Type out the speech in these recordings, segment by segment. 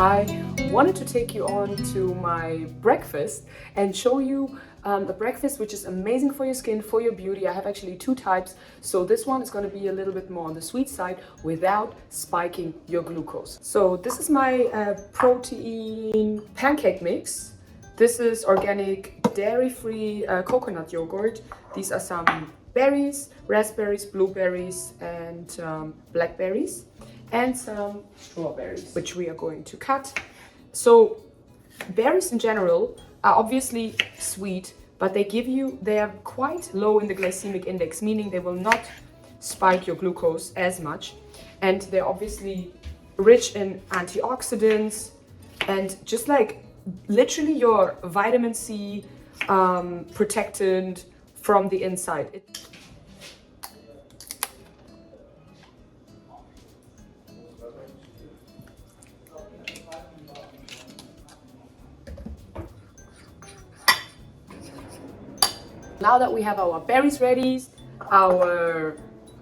I wanted to take you on to my breakfast and show you a breakfast which is amazing for your skin, for your beauty. I have actually two types. So this one is going to be a little bit more on the sweet side without spiking your glucose. So this is my protein pancake mix. This is organic, dairy-free coconut yogurt. These are some berries, raspberries, blueberries, and blackberries, and some strawberries, which we are going to cut. So berries in general are obviously sweet, but they are quite low in the glycemic index, meaning they will not spike your glucose as much. And they're obviously rich in antioxidants and just like literally your vitamin C protectant from the inside. Now that we have our berries ready, our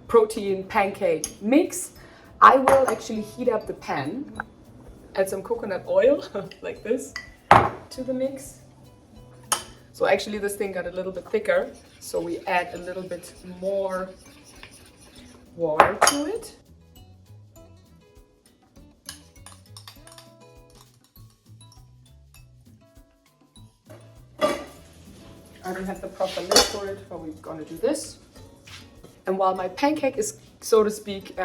protein pancake mix, I will actually heat up the pan, add some coconut oil like this to the mix. So actually this thing got a little bit thicker, so we add a little bit more water to it. I don't have the proper lid for it, but we're gonna do this. And while my pancake is, so to speak,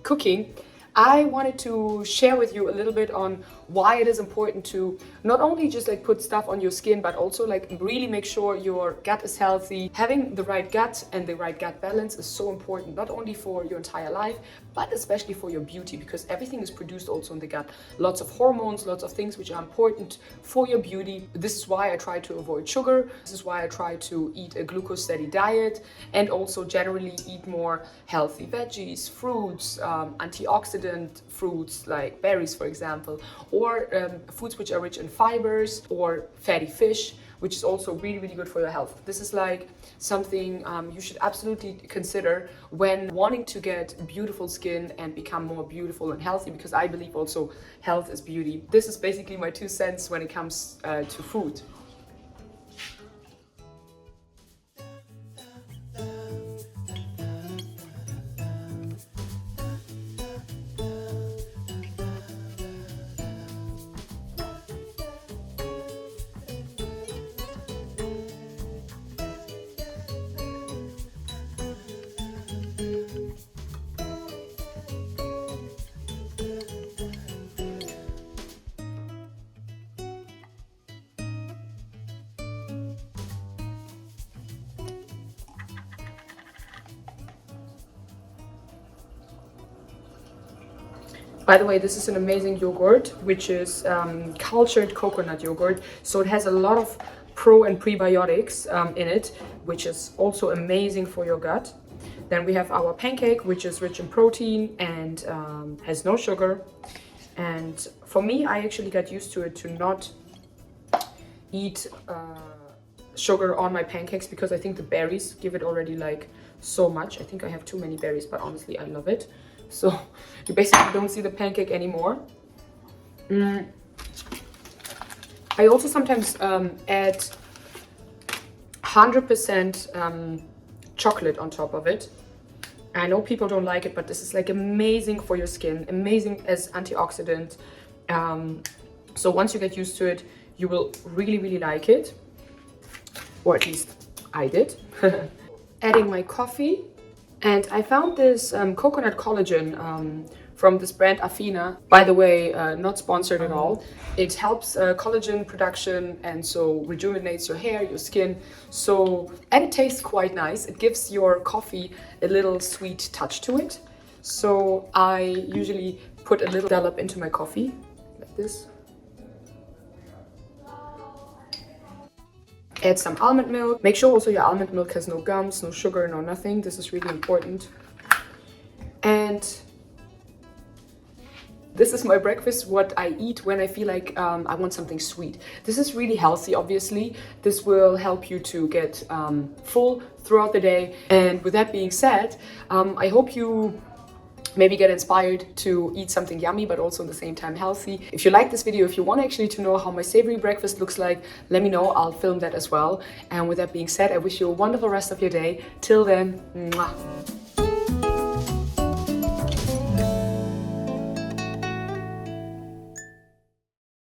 cooking, I wanted to share with you a little bit on why it is important to not only just like put stuff on your skin, but also like really make sure your gut is healthy. Having the right gut and the right gut balance is so important, not only for your entire life, but especially for your beauty, because everything is produced also in the gut. Lots of hormones, lots of things which are important for your beauty. This is why I try to avoid sugar. This is why I try to eat a glucose steady diet, and also generally eat more healthy veggies, fruits, antioxidant fruits like berries, for example, or foods which are rich in fibers, or fatty fish, which is also really, really good for your health. This is like something you should absolutely consider when wanting to get beautiful skin and become more beautiful and healthy, because I believe also health is beauty. This is basically my 2 cents when it comes to food. By the way, this is an amazing yogurt, which is cultured coconut yogurt. So it has a lot of pro and prebiotics in it, which is also amazing for your gut. Then we have our pancake, which is rich in protein and has no sugar. And for me, I actually got used to it to not eat sugar on my pancakes, because I think the berries give it already like so much. I think I have too many berries, but honestly, I love it. So you basically don't see the pancake anymore. I also sometimes add 100% chocolate on top of it. I know people don't like it, but this is like amazing for your skin, amazing as antioxidant. So once you get used to it, you will really, really like it. Or at least I did. Adding my coffee. And I found this coconut collagen from this brand Afina. By the way, not sponsored at all. It helps collagen production, and so rejuvenates your hair, your skin. So, and it tastes quite nice. It gives your coffee a little sweet touch to it. So I usually put a little dollop into my coffee, like this. Add some almond milk. Make sure also your almond milk has no gums, no sugar, no nothing. This is really important. And this is my breakfast, what I eat when I feel like I want something sweet. This is really healthy, obviously. This will help you to get full throughout the day. And with that being said, I hope you maybe get inspired to eat something yummy but also at the same time healthy. If you like this video, if you want actually to know how my savory breakfast looks like, let me know. I'll film that as well. And with that being said, I wish you a wonderful rest of your day. Till then, mwah.